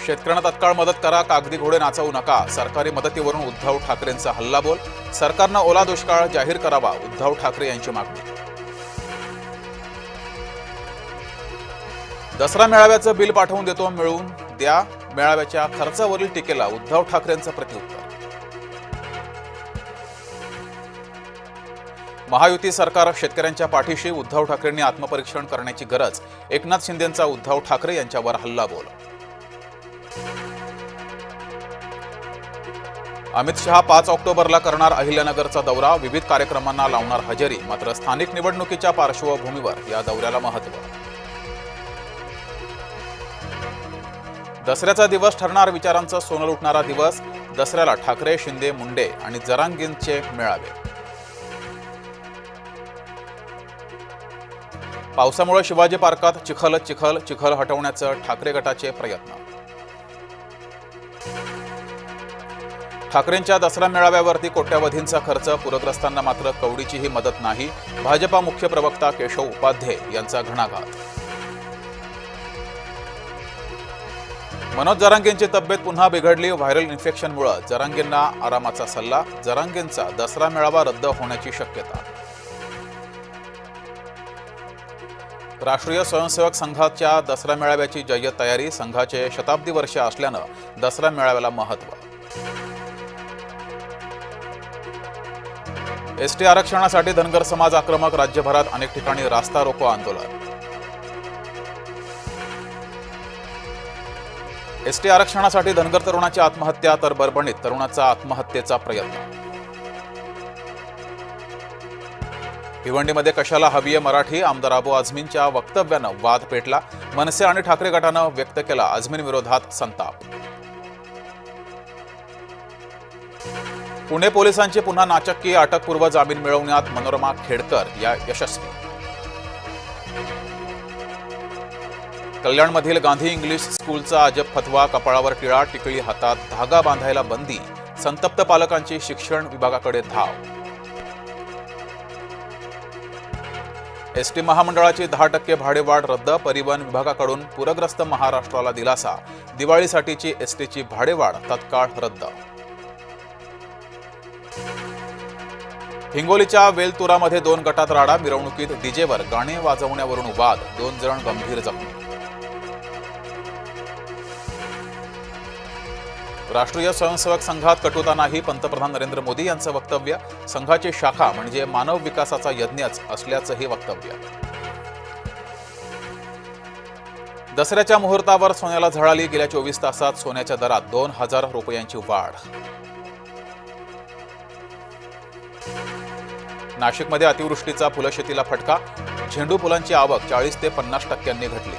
शेतकऱ्यांना तत्काळ मदत करा, कागदी घोडे नाचवू नका. सरकारी मदतीवरून उद्धव ठाकरेंचा हल्लाबोल. सरकारनं ओला दुष्काळ जाहीर करावा, उद्धव ठाकरे यांची मागणी. दसरा मेळाव्याचं बिल पाठवून देतो, मिळवून द्या. मेळाव्याच्या खर्चावरील टीकेला उद्धव ठाकरेंचं प्रत्युत्तर. महायुती सरकार शेतकऱ्यांच्या पाठीशी, उद्धव ठाकरेंनी आत्मपरीक्षण करण्याची गरज. एकनाथ शिंदेंचा उद्धव ठाकरे यांच्यावर हल्लाबोल. अमित शहा 5 ऑक्टोबरला करणार अहिल्यानगरचा दौरा. विविध कार्यक्रमांना लावणार हजेरी. मात्र स्थानिक निवडणुकीच्या पार्श्वभूमीवर या दौऱ्याला महत्त्व. दसऱ्याचा दिवस ठरणार विचारांचं सोनं लुटणारा दिवस. दसऱ्याला ठाकरे, शिंदे, मुंडे आणि जरांगेंचे मेळावे. पावसामुळे शिवाजी पार्कात चिखल हटवण्याचं ठाकरे गटाचे प्रयत्न. ठाकरेंच्या दसरा मेळाव्यावरती कोट्यवधींचा खर्च. पूरग्रस्तांना मात्र कवडीचीही मदत नाही. भाजपा मुख्य प्रवक्ता केशव उपाध्ये यांचा घणाघात. मनोज जरांगेंची तब्येत पुन्हा बिघडली. व्हायरल इन्फेक्शनमुळे जरांगेंना आरामाचा सल्ला. जरांगेंचा दसरा मेळावा रद्द होण्याची शक्यता. राष्ट्रीय स्वयंसेवक संघाच्या दसरा मेळाव्याची जय्यत तयारी. संघाचे शताब्दी वर्ष असल्यानं दसरा मेळाव्याला महत्त्व. एसटी आरक्षणासाठी धनगर समाज आक्रमक. राज्यभरात अनेक ठिकाणी रास्ता रोको आंदोलन. एसटी आरक्षणासाठी धनगर तरुणाची आत्महत्या, तर परभणीत तरुणाचा आत्महत्येचा प्रयत्न. भिवंडीमध्ये कशाला हवीय मराठी. आमदार अबू आझमींच्या वक्तव्यानं वाद पेटला. मनसे आणि ठाकरे गटानं व्यक्त केला आझमींविरोधात संताप. पुणे पोलिसांची पुन्हा नाचक्की. अटकपूर्व जामीन मिळवण्यात मनोरमा खेडकर या यशस्वी. कल्याणमधील गांधी इंग्लिश स्कूलचा अजब फतवा. कपाळावर टिळा, टिकळी हातात, धागा बांधायला बंदी. संतप्त पालकांची शिक्षण विभागाकडे धाव. एसटी महामंडळाची 10% भाडेवाढ रद्द. परिवहन विभागाकडून पूरग्रस्त महाराष्ट्राला दिलासा. दिवाळीसाठीची एसटीची भाडेवाढ तत्काळ रद्द. हिंगोलीच्या वेलतुरामध्ये 2 गटात राडा. मिरवणुकीत डीजेवर गाणे वाजवण्यावरून वाद. 2 जण गंभीर जखमी. राष्ट्रीय स्वयंसेवक संघात कटुता नाही. पंतप्रधान नरेंद्र मोदी यांचं वक्तव्य. संघाची शाखा म्हणजे मानव विकासाचा यज्ञच असल्याचंही वक्तव्य. दसऱ्याच्या मुहूर्तावर सोन्याला झळाली. गेल्या 24 तासात सोन्याच्या दरात 2000 रुपयांची वाढ. नाशिकमध्ये अतिवृष्टीचा फुलशेतीला फटका. झेंडू फुलांची आवक 40 ते 50% घटली.